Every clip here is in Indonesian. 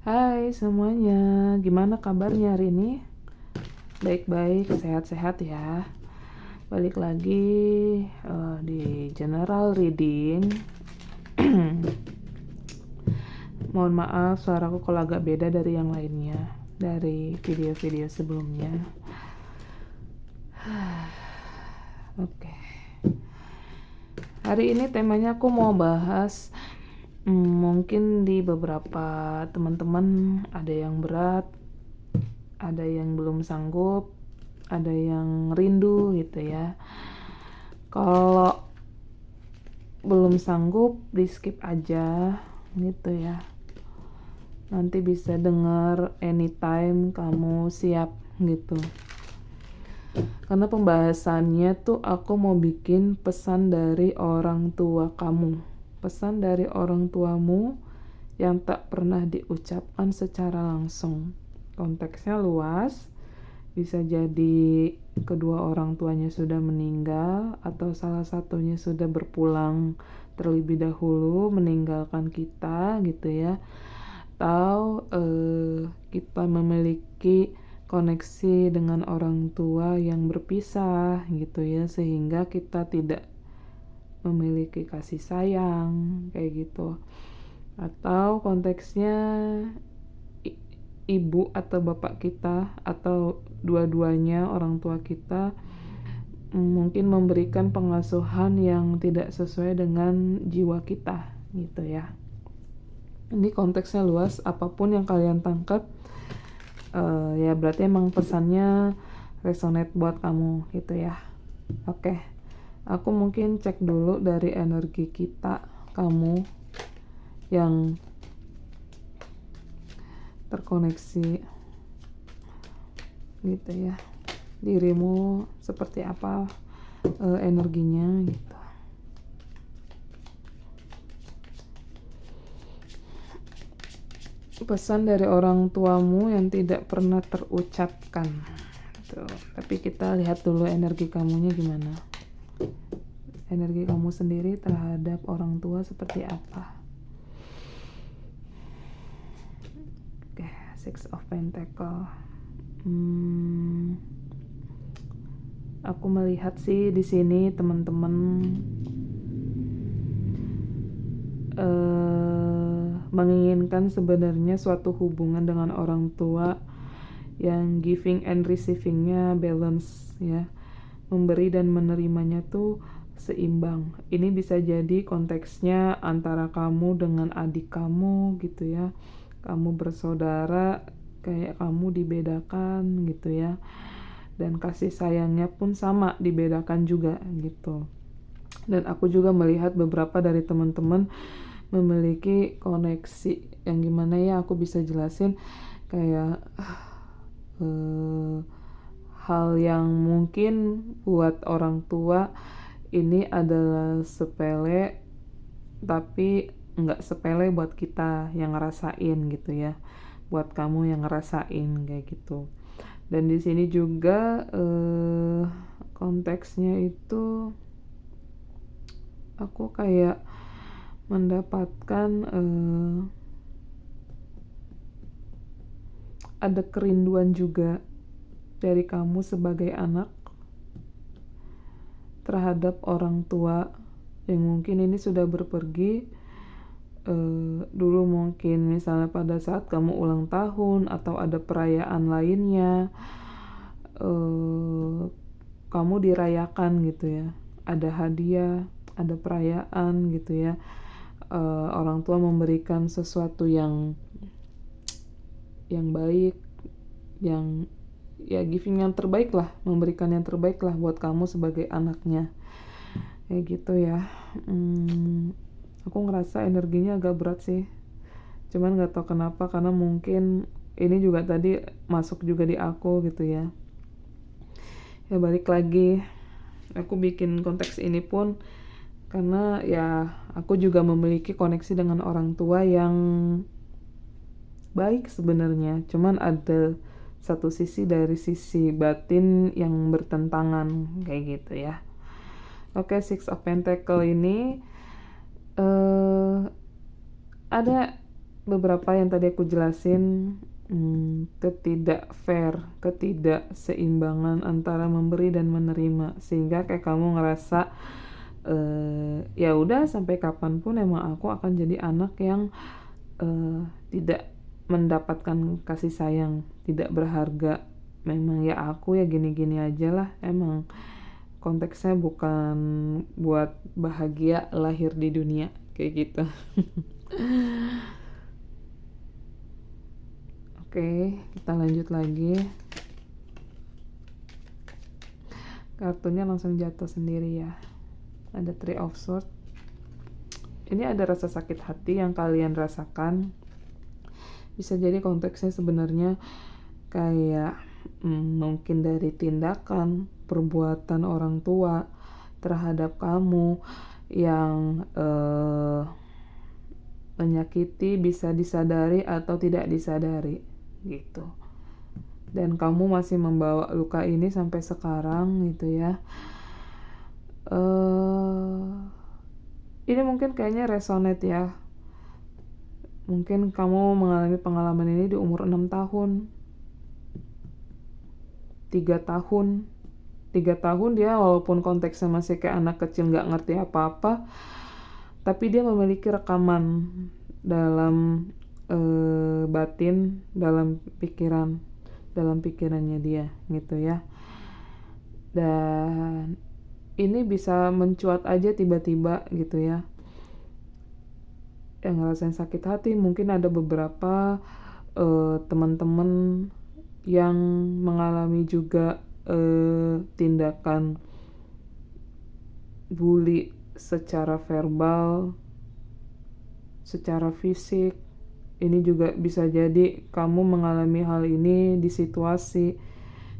Hai semuanya, gimana kabarnya hari ini? Baik-baik, sehat-sehat ya. Balik lagi di general reading. Mohon maaf suaraku kalau agak beda dari yang lainnya, dari video-video sebelumnya. Oke. Hari ini temanya aku mau bahas mungkin di beberapa teman-teman ada yang berat, ada yang belum sanggup, ada yang rindu gitu ya. Kalau belum sanggup di skip aja gitu ya, nanti bisa denger anytime kamu siap gitu. Karena pembahasannya tuh aku mau bikin pesan dari orang tua kamu, pesan dari orang tuamu yang tak pernah diucapkan secara langsung. Konteksnya luas, bisa jadi kedua orang tuanya sudah meninggal atau salah satunya sudah berpulang terlebih dahulu meninggalkan kita gitu ya, atau kita memiliki koneksi dengan orang tua yang berpisah gitu ya, sehingga kita tidak memiliki kasih sayang kayak gitu. Atau konteksnya ibu atau bapak kita atau dua-duanya orang tua kita mungkin memberikan pengasuhan yang tidak sesuai dengan jiwa kita gitu ya. Ini konteksnya luas, apapun yang kalian tangkap ya berarti emang pesannya resonate buat kamu gitu ya. Oke, aku mungkin cek dulu dari energi kita, kamu yang terkoneksi gitu ya, dirimu seperti apa energinya gitu. Pesan dari orang tuamu yang tidak pernah terucapkan tuh. Tapi kita lihat dulu energi kamunya gimana, energi kamu sendiri terhadap orang tua seperti apa. Oke, Six of Pentacle. Aku melihat sih di sini teman-teman menginginkan sebenarnya suatu hubungan dengan orang tua yang giving and receivingnya balance ya, memberi dan menerimanya tuh seimbang. Ini bisa jadi konteksnya antara kamu dengan adik kamu gitu ya, kamu bersaudara, kayak kamu dibedakan gitu ya, dan kasih sayangnya pun sama, dibedakan juga gitu. Dan aku juga melihat beberapa dari teman-teman memiliki koneksi yang gimana ya, aku bisa jelasin kayak hal yang mungkin buat orang tua ini adalah sepele, tapi nggak sepele buat kita yang ngerasain gitu ya, buat kamu yang ngerasain kayak gitu. Dan di sini juga konteksnya itu aku kayak mendapatkan ada kerinduan juga dari kamu sebagai anak terhadap orang tua yang mungkin ini sudah berpergi. Dulu mungkin misalnya pada saat kamu ulang tahun atau ada perayaan lainnya, kamu dirayakan gitu ya, ada hadiah, ada perayaan gitu ya, orang tua memberikan sesuatu yang baik, yang ya giving yang terbaik lah, memberikan yang terbaik lah buat kamu sebagai anaknya kayak gitu ya. Aku ngerasa energinya agak berat sih, cuman gak tahu kenapa, karena mungkin ini juga tadi masuk juga di aku gitu ya. Ya balik lagi, aku bikin konteks ini pun karena ya aku juga memiliki koneksi dengan orang tua yang baik sebenarnya, cuman ada satu sisi dari sisi batin yang bertentangan kayak gitu ya. Oke, Six of Pentacle ini ada beberapa yang tadi aku jelasin, ketidak fair, ketidakseimbangan antara memberi dan menerima, sehingga kayak kamu ngerasa ya udah sampai kapanpun emang aku akan jadi anak yang tidak mendapatkan kasih sayang, tidak berharga. Memang ya aku ya gini-gini aja lah, emang konteksnya bukan buat bahagia lahir di dunia kayak gitu. Oke, kita lanjut lagi. Kartunya langsung jatuh sendiri ya. Ada Three of Swords. Ini ada rasa sakit hati yang kalian rasakan. Bisa jadi konteksnya sebenarnya kayak mungkin dari tindakan, perbuatan orang tua terhadap kamu yang menyakiti, bisa disadari atau tidak disadari gitu. Dan kamu masih membawa luka ini sampai sekarang gitu ya. Ini mungkin kayaknya resonate ya. Mungkin kamu mengalami pengalaman ini di umur 6 tahun, 3 tahun. 3 tahun dia walaupun konteksnya masih kayak anak kecil gak ngerti apa-apa, tapi dia memiliki rekaman dalam batin, dalam pikirannya dia gitu ya. Dan ini bisa mencuat aja tiba-tiba gitu ya. Yang ngerasain sakit hati, mungkin ada beberapa teman-teman yang mengalami juga tindakan bully secara verbal, secara fisik. Ini juga bisa jadi kamu mengalami hal ini di situasi,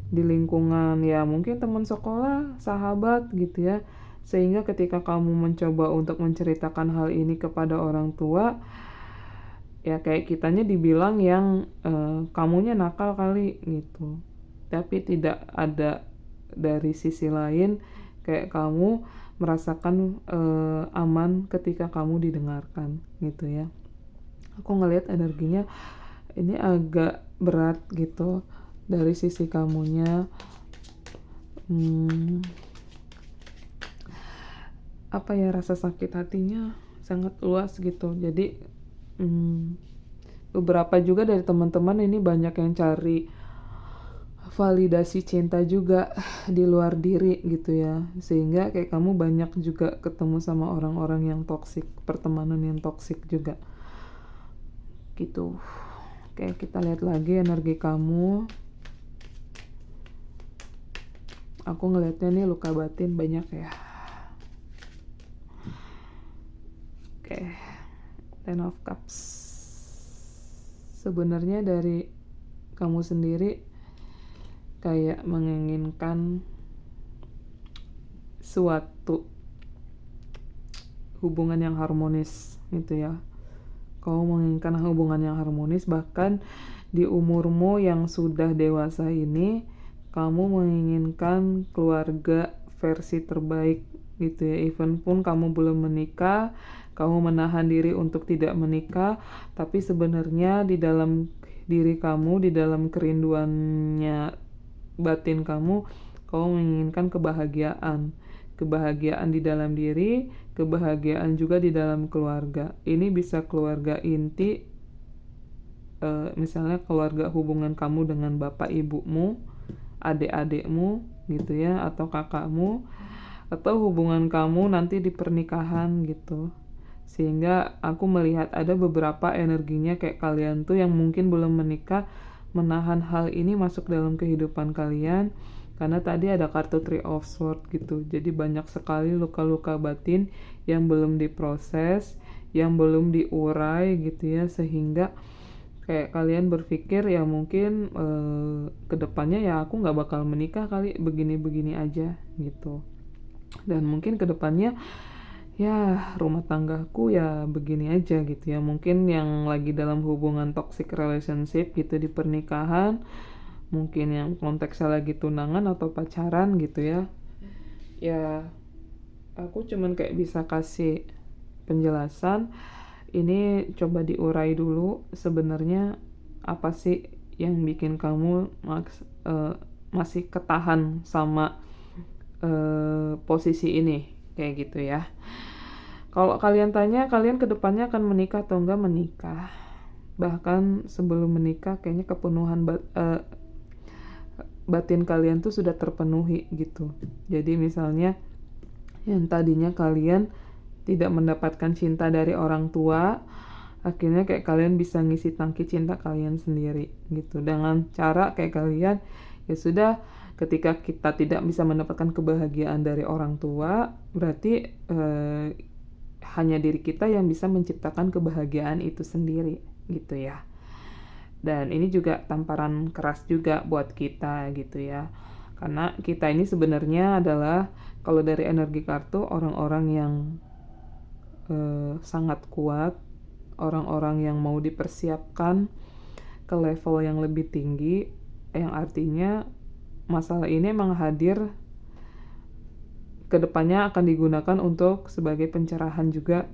di lingkungan ya mungkin teman sekolah, sahabat gitu ya. Sehingga ketika kamu mencoba untuk menceritakan hal ini kepada orang tua, ya kayak kitanya dibilang yang kamunya nakal kali gitu. Tapi tidak ada dari sisi lain kayak kamu merasakan aman ketika kamu didengarkan gitu ya. Aku ngelihat energinya ini agak berat gitu dari sisi kamunya. Apa ya, rasa sakit hatinya sangat luas gitu. Jadi beberapa juga dari teman-teman ini banyak yang cari validasi cinta juga di luar diri gitu ya, sehingga kayak kamu banyak juga ketemu sama orang-orang yang toksik, pertemanan yang toksik juga gitu. Oke, kita lihat lagi energi kamu. Aku ngelihatnya nih luka batin banyak ya. Oke, Ten of Cups. Sebenarnya dari kamu sendiri kayak menginginkan suatu hubungan yang harmonis gitu ya. Kau menginginkan hubungan yang harmonis, bahkan di umurmu yang sudah dewasa ini kamu menginginkan keluarga versi terbaik gitu ya. Even pun kamu belum menikah, kamu menahan diri untuk tidak menikah, tapi sebenarnya di dalam diri kamu, di dalam kerinduannya batin kamu menginginkan kebahagiaan di dalam diri, kebahagiaan juga di dalam keluarga. Ini bisa keluarga inti, misalnya keluarga hubungan kamu dengan bapak ibumu, adik-adikmu gitu ya, atau kakakmu, atau hubungan kamu nanti di pernikahan gitu. Sehingga aku melihat ada beberapa energinya kayak kalian tuh yang mungkin belum menikah, menahan hal ini masuk dalam kehidupan kalian. Karena tadi ada kartu Three of Swords gitu. Jadi banyak sekali luka-luka batin yang belum diproses, yang belum diurai gitu ya. Sehingga kayak kalian berpikir ya mungkin kedepannya ya aku gak bakal menikah kali, begini-begini aja gitu. Dan mungkin kedepannya ya rumah tanggaku ya begini aja gitu ya. Mungkin yang lagi dalam hubungan toxic relationship gitu di pernikahan, mungkin yang konteksnya lagi tunangan atau pacaran gitu ya. Ya aku cuman kayak bisa kasih penjelasan Ini coba diurai dulu sebenarnya apa sih yang bikin kamu masih ketahan sama posisi ini, kayak gitu ya. Kalau kalian tanya, kalian kedepannya akan menikah atau enggak menikah. Bahkan sebelum menikah kayaknya kepenuhan batin kalian tuh sudah terpenuhi gitu. Jadi misalnya yang tadinya kalian tidak mendapatkan cinta dari orang tua, akhirnya kayak kalian bisa ngisi tangki cinta kalian sendiri gitu. Dengan cara kayak kalian, ya sudah, ketika kita tidak bisa mendapatkan kebahagiaan dari orang tua, berarti hanya diri kita yang bisa menciptakan kebahagiaan itu sendiri gitu ya. Dan ini juga tamparan keras juga buat kita gitu ya, karena kita ini sebenarnya adalah, kalau dari energi kartu, orang-orang yang sangat kuat, orang-orang yang mau dipersiapkan ke level yang lebih tinggi, yang artinya masalah ini emang hadir kedepannya akan digunakan untuk sebagai pencerahan juga,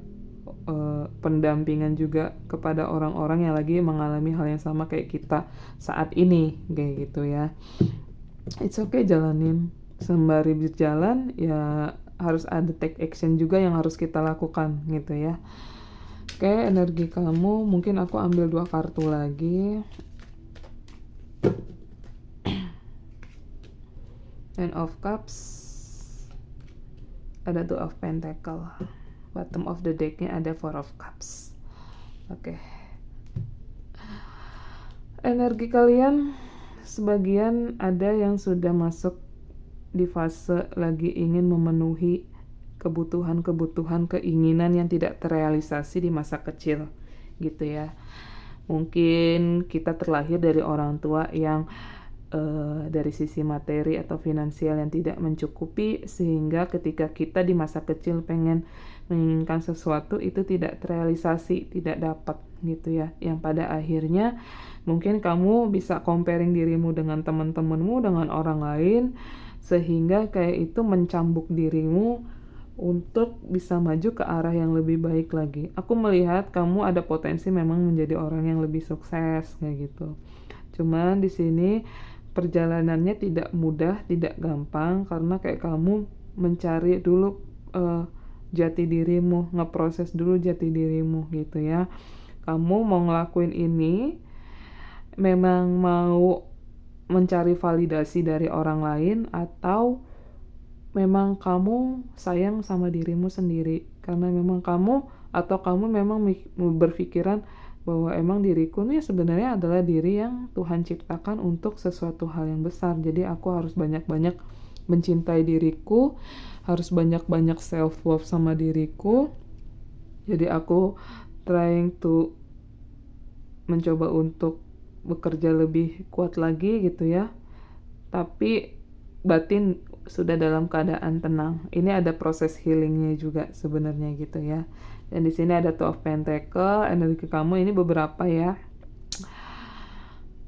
pendampingan juga kepada orang-orang yang lagi mengalami hal yang sama kayak kita saat ini, kayak gitu ya. It's okay, jalanin. Sembari berjalan ya harus ada take action juga yang harus kita lakukan gitu ya. Oke, energi kamu, mungkin aku ambil 2 kartu lagi. Nine of Cups, ada 2 of Pentacle, bottom of the decknya ada 4 of Cups. Oke. Energi kalian, sebagian ada yang sudah masuk di fase lagi ingin memenuhi kebutuhan-kebutuhan, keinginan yang tidak terrealisasi di masa kecil gitu ya. Mungkin kita terlahir dari orang tua yang dari sisi materi atau finansial yang tidak mencukupi, sehingga ketika kita di masa kecil pengen menginginkan sesuatu itu tidak terrealisasi, tidak dapat gitu ya, yang pada akhirnya mungkin kamu bisa comparing dirimu dengan teman-temanmu, dengan orang lain, sehingga kayak itu mencambuk dirimu untuk bisa maju ke arah yang lebih baik lagi. Aku melihat kamu ada potensi memang menjadi orang yang lebih sukses kayak gitu. Cuman di sini perjalanannya tidak mudah, tidak gampang, karena kayak kamu mencari dulu jati dirimu, ngeproses dulu jati dirimu gitu ya. Kamu mau ngelakuin ini memang mau mencari validasi dari orang lain, atau memang kamu sayang sama dirimu sendiri, karena memang kamu memang berpikiran bahwa emang diriku nih sebenarnya adalah diri yang Tuhan ciptakan untuk sesuatu hal yang besar. Jadi aku harus banyak-banyak mencintai diriku, harus banyak-banyak self love sama diriku. Jadi aku trying to mencoba untuk bekerja lebih kuat lagi gitu ya. Tapi batin sudah dalam keadaan tenang. Ini ada proses healingnya juga sebenarnya gitu ya. Dan di sini ada Two of Pentacle, energi kamu ini beberapa ya.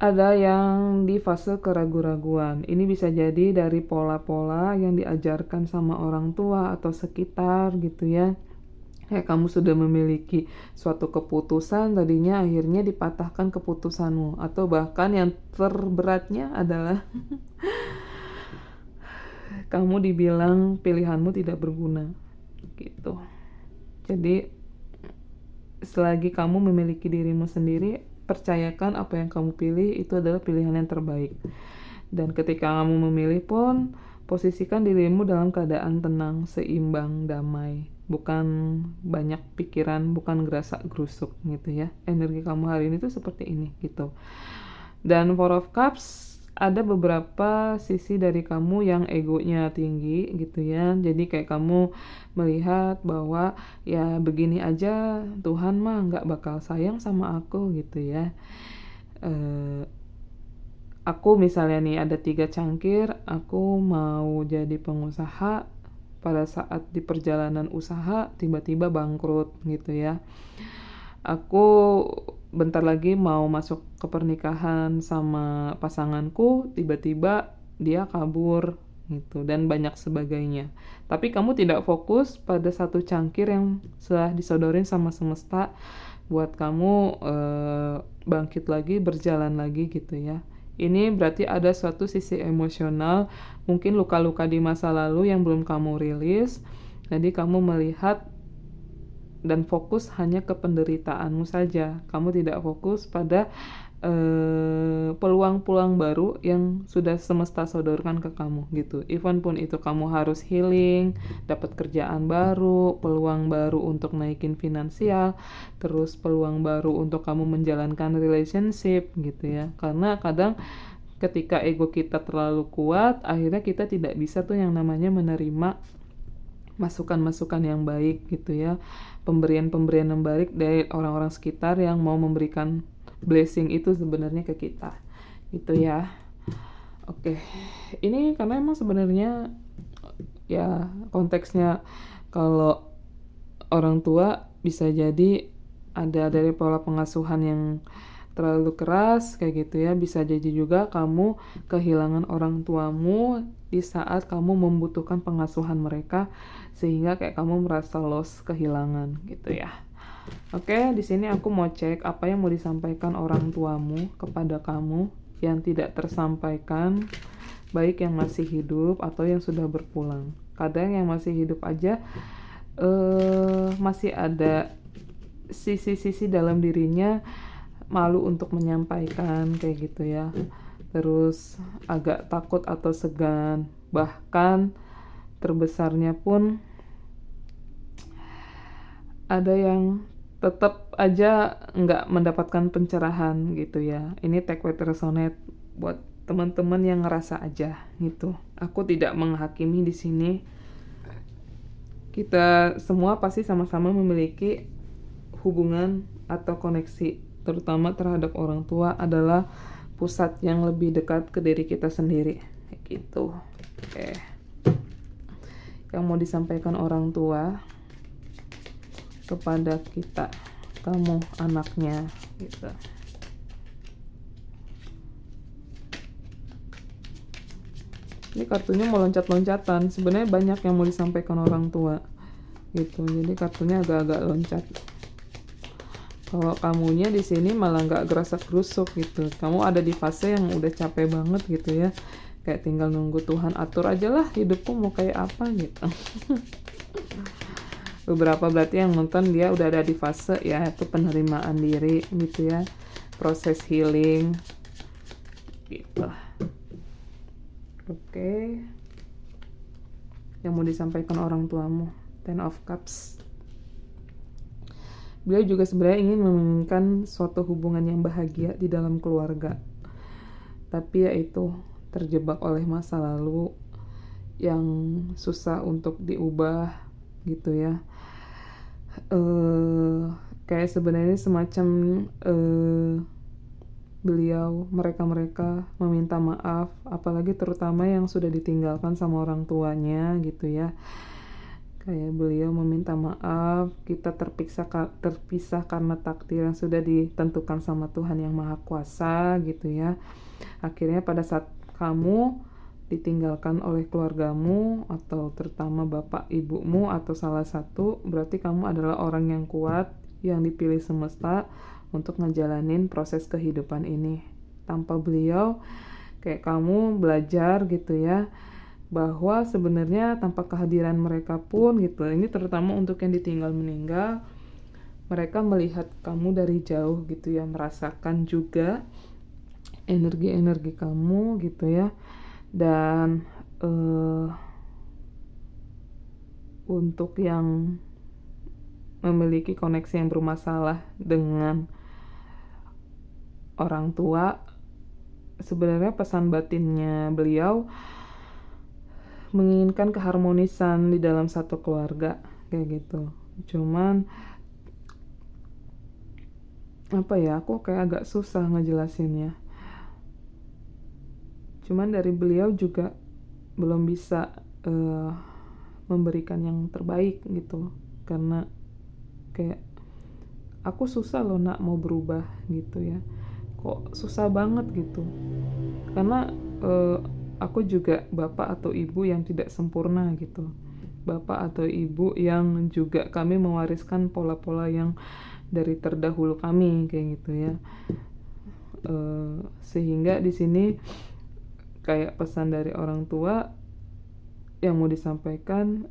Ada yang di fase keraguan-raguan. Ini bisa jadi dari pola-pola yang diajarkan sama orang tua atau sekitar gitu ya. Kayak kamu sudah memiliki suatu keputusan, tadinya akhirnya dipatahkan keputusanmu. Atau bahkan yang terberatnya adalah kamu dibilang pilihanmu tidak berguna gitu. Jadi selagi kamu memiliki dirimu sendiri, percayakan apa yang kamu pilih itu adalah pilihan yang terbaik. Dan ketika kamu memilih pun, posisikan dirimu dalam keadaan tenang, seimbang, damai, bukan banyak pikiran, bukan gerasak-gerusuk gitu ya. Energi kamu hari ini tuh seperti ini gitu. Dan Four of Cups, ada beberapa sisi dari kamu yang egonya tinggi gitu ya. Jadi kayak kamu melihat bahwa ya begini aja Tuhan mah nggak bakal sayang sama aku gitu ya. Aku misalnya nih ada 3 cangkir, aku mau jadi pengusaha, pada saat di perjalanan usaha tiba-tiba bangkrut gitu ya. Aku bentar lagi mau masuk ke pernikahan sama pasanganku, tiba-tiba dia kabur gitu, dan banyak sebagainya. Tapi kamu tidak fokus pada satu cangkir yang sudah disodorin sama semesta buat kamu bangkit lagi, berjalan lagi gitu ya. Ini berarti ada suatu sisi emosional, mungkin luka-luka di masa lalu yang belum kamu rilis. Jadi kamu melihat dan fokus hanya ke penderitaanmu saja. Kamu tidak fokus pada peluang-peluang baru yang sudah semesta sodorkan ke kamu gitu. Even pun itu kamu harus healing, dapat kerjaan baru, peluang baru untuk naikin finansial, terus peluang baru untuk kamu menjalankan relationship gitu ya. Karena kadang ketika ego kita terlalu kuat, akhirnya kita tidak bisa tuh yang namanya menerima masukan-masukan yang baik gitu ya, pemberian-pemberian yang baik dari orang-orang sekitar yang mau memberikan blessing itu sebenarnya ke kita gitu ya. Oke, ini karena emang sebenarnya ya konteksnya kalau orang tua bisa jadi ada dari pola pengasuhan yang terlalu keras kayak gitu ya, bisa jadi juga kamu kehilangan orang tuamu di saat kamu membutuhkan pengasuhan mereka sehingga kayak kamu merasa lost, kehilangan gitu ya. Oke, di sini aku mau cek apa yang mau disampaikan orang tuamu kepada kamu yang tidak tersampaikan, baik yang masih hidup atau yang sudah berpulang. Kadang yang masih hidup aja masih ada sisi-sisi dalam dirinya malu untuk menyampaikan kayak gitu ya. Terus agak takut atau segan, bahkan terbesarnya pun ada yang tetap aja nggak mendapatkan pencerahan gitu ya. Ini take with resonate buat teman-teman yang ngerasa aja gitu. Aku tidak menghakimi di sini. Kita semua pasti sama-sama memiliki hubungan atau koneksi, terutama terhadap orang tua adalah pusat yang lebih dekat ke diri kita sendiri gitu. Oke. Yang mau disampaikan orang tua kepada kita, kamu anaknya gitu. Ini kartunya mau loncat-loncatan. Sebenarnya banyak yang mau disampaikan orang tua gitu. Jadi kartunya agak-agak loncat. Kalau kamunya di sini malah nggak gerasak-gerusuk gitu. Kamu ada di fase yang udah capek banget gitu ya. Kayak tinggal nunggu Tuhan atur aja lah hidupku mau kayak apa gitu. Beberapa berarti yang nonton dia udah ada di fase ya itu penerimaan diri gitu ya, proses healing gitu. Oke. Yang mau disampaikan orang tuamu, Ten of Cups. Beliau juga sebenarnya ingin menginginkan suatu hubungan yang bahagia di dalam keluarga, tapi yaitu terjebak oleh masa lalu yang susah untuk diubah gitu ya. Kayak sebenarnya semacam beliau, mereka meminta maaf, apalagi terutama yang sudah ditinggalkan sama orang tuanya gitu ya. Kayak beliau meminta maaf, kita terpisah karena takdir yang sudah ditentukan sama Tuhan yang Maha Kuasa gitu ya. Akhirnya pada saat kamu ditinggalkan oleh keluargamu atau terutama bapak ibumu atau salah satu, berarti kamu adalah orang yang kuat yang dipilih semesta untuk ngejalanin proses kehidupan ini. Tanpa beliau kayak kamu belajar gitu ya, bahwa sebenarnya tanpa kehadiran mereka pun gitu, ini terutama untuk yang ditinggal meninggal, mereka melihat kamu dari jauh gitu ya, merasakan juga energi-energi kamu gitu ya. Dan untuk yang memiliki koneksi yang bermasalah dengan orang tua, sebenarnya pesan batinnya beliau menginginkan keharmonisan di dalam satu keluarga kayak gitu. Cuman apa ya, aku kayak agak susah ngejelasinnya. Cuman dari beliau juga belum bisa memberikan yang terbaik gitu, karena kayak aku susah loh nak mau berubah gitu ya, kok susah banget gitu, karena aku juga bapak atau ibu yang tidak sempurna gitu. Bapak atau ibu yang juga kami mewariskan pola-pola yang dari terdahulu kami kayak gitu ya. Sehingga di sini kayak pesan dari orang tua yang mau disampaikan,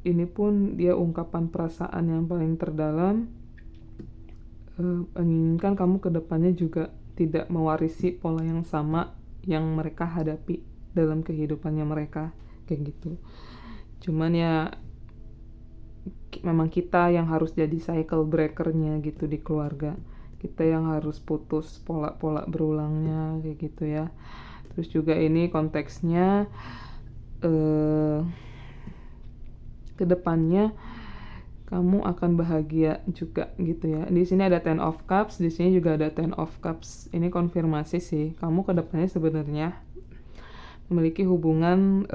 ini pun dia ungkapan perasaan yang paling terdalam, menginginkan kamu kedepannya juga tidak mewarisi pola yang sama yang mereka hadapi dalam kehidupannya mereka kayak gitu. Cuman ya memang kita yang harus jadi cycle breakernya gitu di keluarga. Kita yang harus putus pola-pola berulangnya kayak gitu ya. Terus juga ini konteksnya kedepannya kamu akan bahagia juga gitu ya. Di sini ada Ten of Cups, di sini juga ada Ten of Cups. Ini konfirmasi sih, kamu kedepannya sebenarnya memiliki hubungan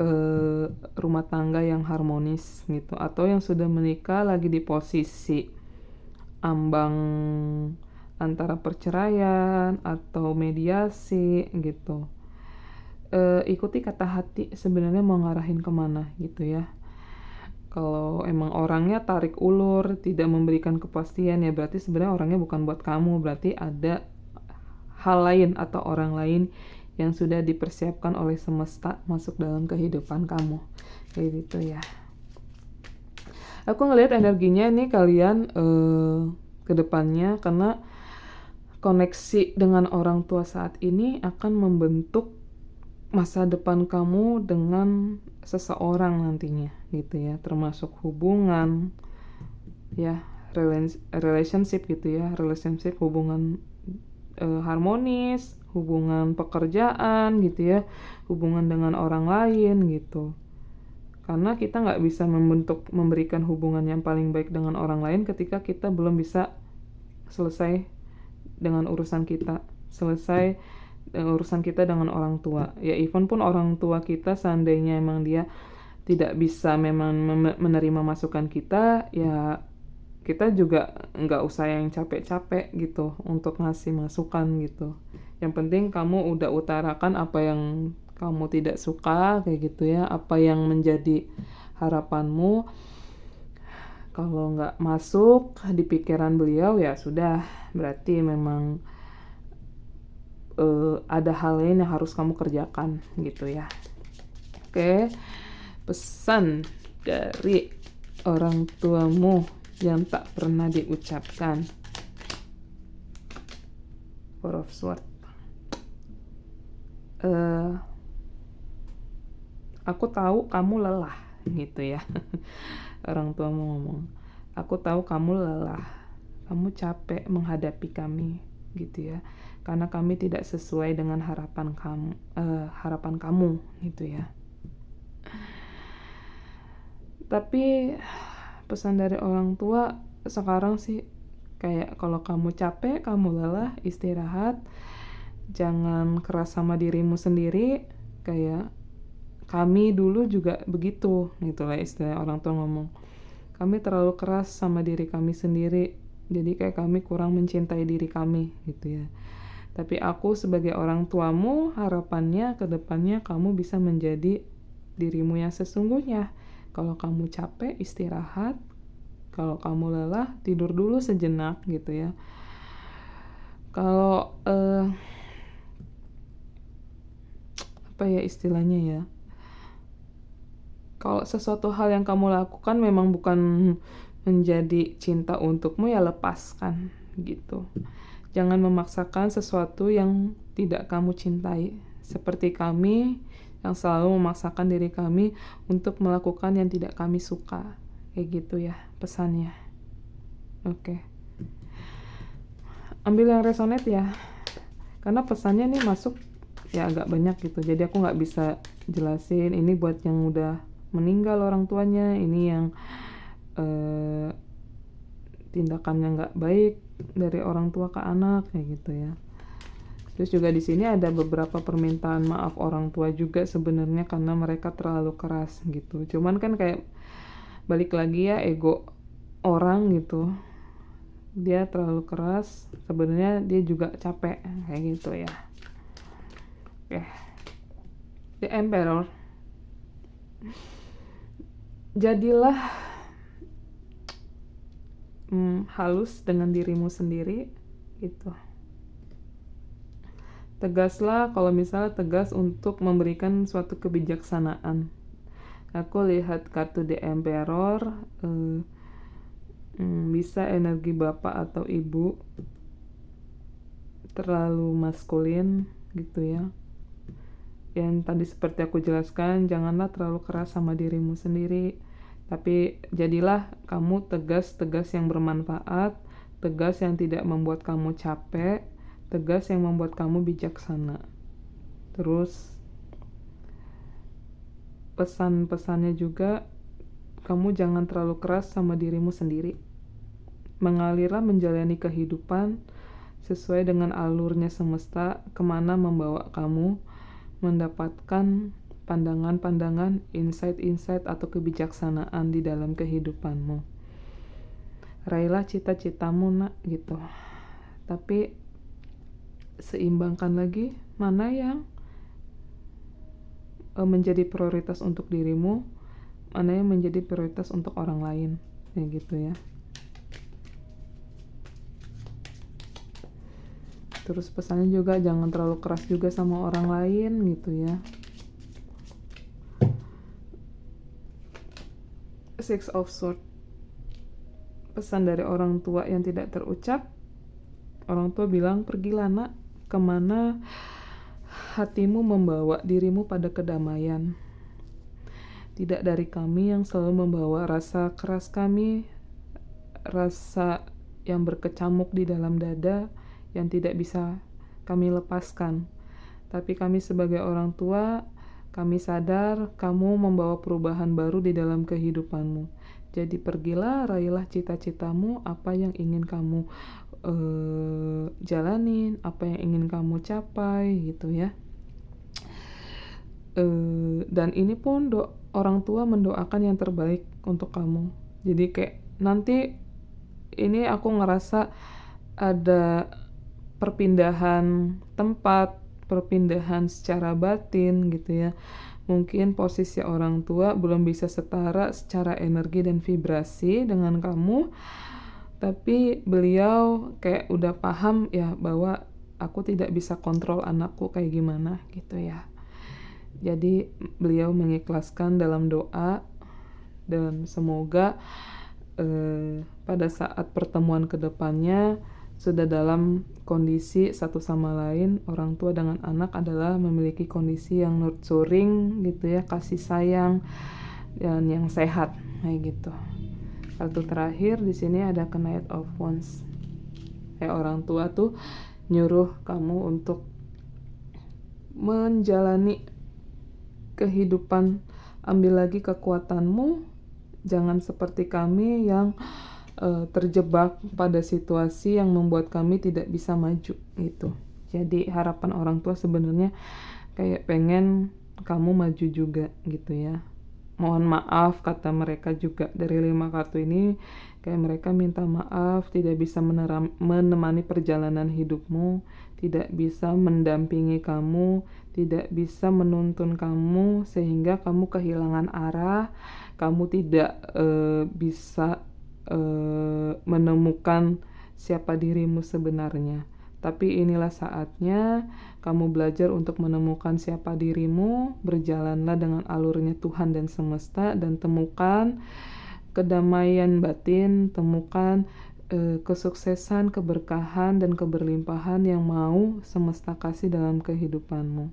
rumah tangga yang harmonis gitu, atau yang sudah menikah lagi di posisi ambang antara perceraian atau mediasi gitu. Ikuti kata hati sebenarnya mau ngarahin kemana gitu ya. Kalau emang orangnya tarik ulur, tidak memberikan kepastian, ya berarti sebenarnya orangnya bukan buat kamu, berarti ada hal lain atau orang lain yang sudah dipersiapkan oleh semesta masuk dalam kehidupan kamu kayak gitu ya. Aku ngelihat energinya nih kalian kedepannya, karena koneksi dengan orang tua saat ini akan membentuk masa depan kamu dengan seseorang nantinya gitu ya, termasuk hubungan ya, relationship gitu ya, relationship, hubungan harmonis, hubungan pekerjaan gitu ya, hubungan dengan orang lain gitu. Karena kita nggak bisa memberikan hubungan yang paling baik dengan orang lain ketika kita belum bisa selesai dengan urusan kita, selesai urusan kita dengan orang tua. Ya even pun orang tua kita seandainya emang dia tidak bisa memang menerima masukan kita, ya kita juga nggak usah yang capek-capek gitu untuk ngasih masukan gitu. Yang penting kamu udah utarakan apa yang kamu tidak suka kayak gitu ya, apa yang menjadi harapanmu. Kalau nggak masuk di pikiran beliau, ya sudah, berarti memang ada hal lain yang harus kamu kerjakan gitu ya. Oke, pesan dari orang tuamu yang tak pernah diucapkan. Four of Swords. Aku tahu kamu lelah gitu ya. Orang tuamu ngomong, aku tahu kamu lelah, kamu capek menghadapi kami gitu ya, karena kami tidak sesuai dengan harapan kamu gitu ya. Tapi pesan dari orang tua sekarang sih kayak, kalau kamu capek, kamu lelah, istirahat, jangan keras sama dirimu sendiri. Kayak kami dulu juga begitu gitu lah, istilah orang tua ngomong, kami terlalu keras sama diri kami sendiri, jadi kayak kami kurang mencintai diri kami gitu ya. Tapi aku sebagai orang tuamu, harapannya ke depannya kamu bisa menjadi dirimu yang sesungguhnya. Kalau kamu capek, istirahat. Kalau kamu lelah, tidur dulu sejenak gitu ya. Kalau apa ya istilahnya ya, kalau sesuatu hal yang kamu lakukan memang bukan menjadi cinta untukmu, ya lepaskan gitu. Jangan memaksakan sesuatu yang tidak kamu cintai. Seperti kami yang selalu memaksakan diri kami untuk melakukan yang tidak kami suka. Kayak gitu ya pesannya. Oke. Ambil yang resonate ya. Karena pesannya nih masuk ya agak banyak gitu. Jadi aku nggak bisa jelasin. Ini buat yang udah meninggal orang tuanya, ini yang tindakannya nggak baik dari orang tua ke anak kayak gitu ya. Terus juga di sini ada beberapa permintaan maaf orang tua juga sebenarnya karena mereka terlalu keras gitu. Cuman kan kayak balik lagi ya, ego orang gitu. Dia terlalu keras, sebenarnya dia juga capek kayak gitu ya. Oke. The Emperor. Jadilah halus dengan dirimu sendiri gitu. Tegaslah, kalau misalnya tegas untuk memberikan suatu kebijaksanaan. Aku lihat kartu The Emperor, bisa energi bapak atau ibu terlalu maskulin gitu ya. Yang tadi seperti aku jelaskan, janganlah terlalu keras sama dirimu sendiri, tapi jadilah kamu tegas yang bermanfaat, tegas yang tidak membuat kamu capek, tegas yang membuat kamu bijaksana. Terus pesan-pesannya juga, kamu jangan terlalu keras sama dirimu sendiri. Mengalirlah menjalani kehidupan sesuai dengan alurnya semesta, kemana membawa kamu, mendapatkan pandangan-pandangan, insight-insight atau kebijaksanaan di dalam kehidupanmu. Raihlah cita-citamu nak gitu. Tapi seimbangkan lagi mana yang menjadi prioritas untuk dirimu, mana yang menjadi prioritas untuk orang lain, ya gitu ya. Terus pesannya juga jangan terlalu keras juga sama orang lain gitu ya. Six of Swords, pesan dari orang tua yang tidak terucap. Orang tua bilang, pergilah nak kemana hatimu membawa dirimu pada kedamaian. Tidak dari kami yang selalu membawa rasa keras kami, rasa yang berkecamuk di dalam dada yang tidak bisa kami lepaskan. Tapi kami sebagai orang tua, kami sadar kamu membawa perubahan baru di dalam kehidupanmu. Jadi pergilah, raihlah cita-citamu, apa yang ingin kamu jalanin, apa yang ingin kamu capai gitu ya. Dan ini pun orang tua mendoakan yang terbaik untuk kamu. Jadi kayak nanti ini aku ngerasa ada perpindahan tempat, perpindahan secara batin gitu ya. Mungkin posisi orang tua belum bisa setara secara energi dan vibrasi dengan kamu, tapi beliau kayak udah paham ya bahwa aku tidak bisa kontrol anakku kayak gimana gitu ya. Jadi beliau mengikhlaskan dalam doa, dan semoga pada saat pertemuan kedepannya sudah dalam kondisi satu sama lain, orang tua dengan anak adalah memiliki kondisi yang nurturing gitu ya, kasih sayang dan yang sehat kayak gitu. Kartu terakhir di sini ada Knight of Wands. Orang tua tuh nyuruh kamu untuk menjalani kehidupan, ambil lagi kekuatanmu, jangan seperti kami yang terjebak pada situasi yang membuat kami tidak bisa maju gitu. Jadi harapan orang tua sebenarnya kayak pengen kamu maju juga gitu ya. Mohon maaf kata mereka juga dari 5 kartu ini, kayak mereka minta maaf tidak bisa menemani perjalanan hidupmu, tidak bisa mendampingi kamu, tidak bisa menuntun kamu sehingga kamu kehilangan arah, kamu tidak bisa menemukan siapa dirimu sebenarnya. Tapi inilah saatnya kamu belajar untuk menemukan siapa dirimu, berjalanlah dengan alurnya Tuhan dan semesta, dan temukan kedamaian batin, temukan kesuksesan, keberkahan, dan keberlimpahan yang mau semesta kasih dalam kehidupanmu.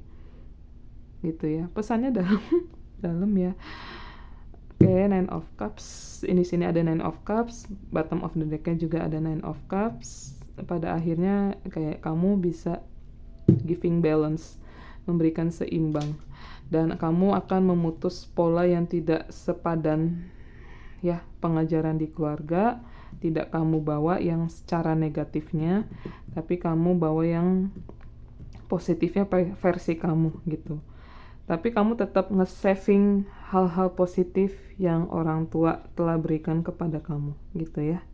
Gitu ya. Pesannya dalam ya. Oke, Nine of Cups. Ini sini ada Nine of Cups, bottom of the deck-nya juga ada Nine of Cups. Pada akhirnya kayak kamu bisa giving balance, memberikan seimbang, dan kamu akan memutus pola yang tidak sepadan ya, pengajaran di keluarga tidak kamu bawa yang secara negatifnya, tapi kamu bawa yang positifnya versi kamu gitu. Tapi kamu tetap nge-saving hal-hal positif yang orang tua telah berikan kepada kamu gitu ya.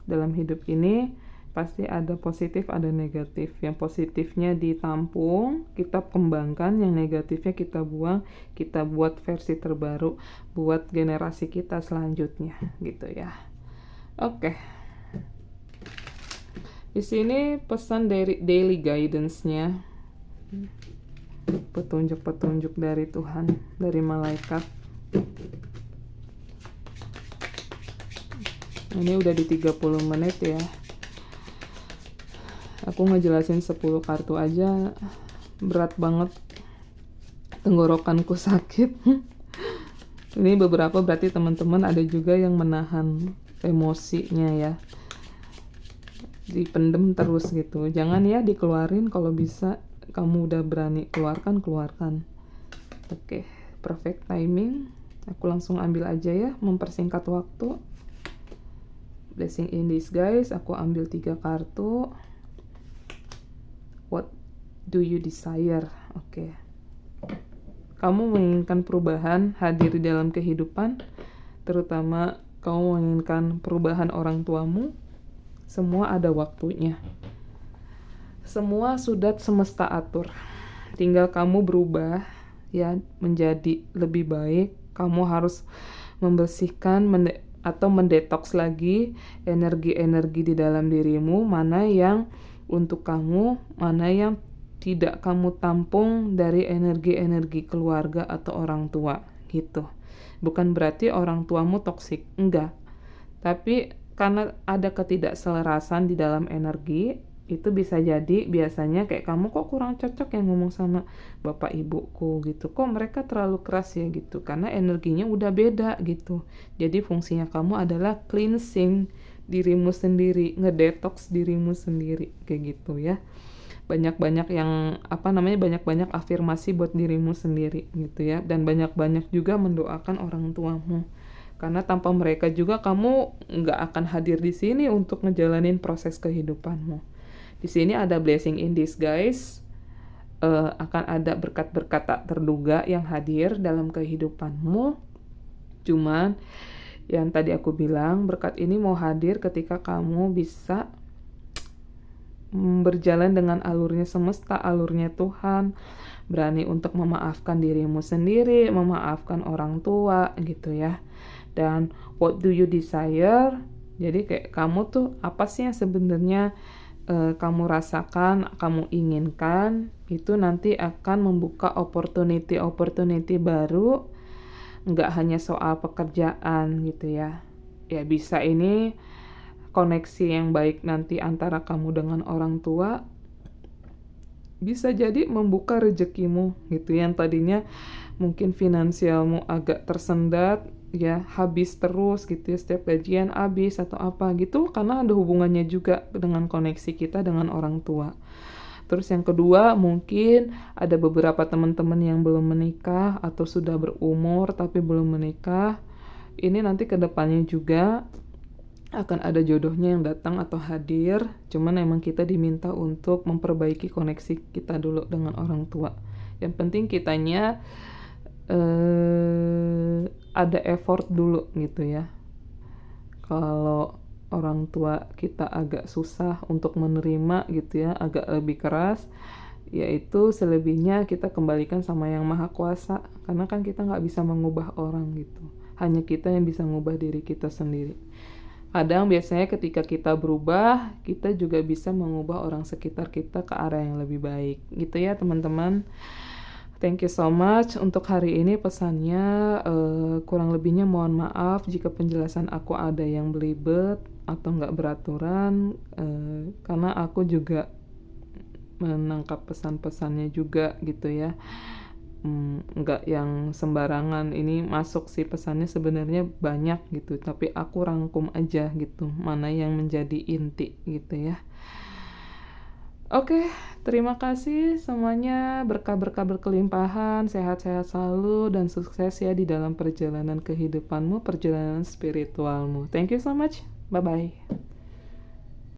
Dalam hidup ini pasti ada positif, ada negatif. Yang positifnya ditampung, kita kembangkan, yang negatifnya kita buang, kita buat versi terbaru buat generasi kita selanjutnya, gitu ya. Oke. Di sini pesan dari daily guidance-nya. Petunjuk-petunjuk dari Tuhan, dari malaikat. Ini udah di 30 menit ya. Aku ngejelasin 10 kartu aja berat banget. Tenggorokanku sakit. Ini beberapa berarti teman-teman ada juga yang menahan emosinya ya. Dipendem terus gitu. Jangan ya dikeluarin, kalau bisa kamu udah berani keluarkan. Oke, perfect timing. Aku langsung ambil aja ya, mempersingkat waktu. Blessing in disguise, aku ambil 3 kartu. What do you desire? Oke. Kamu menginginkan perubahan hadir di dalam kehidupan, terutama kamu menginginkan perubahan orang tuamu. Semua ada waktunya. Semua sudah semesta atur. Tinggal kamu berubah ya menjadi lebih baik. Kamu harus membersihkan atau mendetoks lagi energi-energi di dalam dirimu, mana yang untuk kamu, mana yang tidak kamu tampung dari energi-energi keluarga atau orang tua gitu. Bukan berarti orang tuamu toksik, enggak. Tapi karena ada ketidakselarasan di dalam energi, itu bisa jadi biasanya kayak kamu kok kurang cocok yang ngomong sama bapak ibuku gitu, kok mereka terlalu keras ya gitu, karena energinya udah beda gitu. Jadi fungsinya kamu adalah cleansing dirimu sendiri, ngedetox dirimu sendiri kayak gitu ya. Banyak-banyak yang banyak-banyak afirmasi buat dirimu sendiri gitu ya, dan banyak-banyak juga mendoakan orang tuamu, karena tanpa mereka juga kamu nggak akan hadir di sini untuk ngejalanin proses kehidupanmu. Di sini ada blessing in disguise, akan ada berkat-berkat tak terduga yang hadir dalam kehidupanmu. Cuman yang tadi aku bilang, berkat ini mau hadir ketika kamu bisa berjalan dengan alurnya semesta, alurnya Tuhan, berani untuk memaafkan dirimu sendiri, memaafkan orang tua gitu ya. Dan what do you desire? Jadi kayak kamu tuh apa sih yang sebenarnya kamu rasakan, kamu inginkan, itu nanti akan membuka opportunity baru. Nggak hanya soal pekerjaan gitu ya. Ya bisa ini koneksi yang baik nanti antara kamu dengan orang tua, bisa jadi membuka rezekimu gitu. Yang tadinya mungkin finansialmu agak tersendat ya, habis terus gitu ya, setiap gajian habis atau apa gitu, karena ada hubungannya juga dengan koneksi kita dengan orang tua. Terus yang kedua, mungkin ada beberapa teman-teman yang belum menikah atau sudah berumur tapi belum menikah. Ini nanti kedepannya juga akan ada jodohnya yang datang atau hadir. Cuman emang kita diminta untuk memperbaiki koneksi kita dulu dengan orang tua. Yang penting kitanya ada effort dulu gitu ya. Kalau orang tua kita agak susah untuk menerima gitu ya, agak lebih keras, yaitu selebihnya kita kembalikan sama Yang Maha Kuasa, karena kan kita nggak bisa mengubah orang gitu, hanya kita yang bisa mengubah diri kita sendiri. Kadang biasanya ketika kita berubah, kita juga bisa mengubah orang sekitar kita ke arah yang lebih baik gitu ya teman-teman. Thank you so much untuk hari ini pesannya. Kurang lebihnya mohon maaf jika penjelasan aku ada yang belibet atau nggak beraturan, karena aku juga menangkap pesan-pesannya juga gitu ya. Nggak yang sembarangan ini masuk sih, pesannya sebenarnya banyak gitu, tapi aku rangkum aja gitu mana yang menjadi inti gitu ya. Oke, terima kasih semuanya, berkah-berkah berkelimpahan, sehat-sehat selalu, dan sukses ya di dalam perjalanan kehidupanmu, perjalanan spiritualmu. Thank you so much, bye-bye.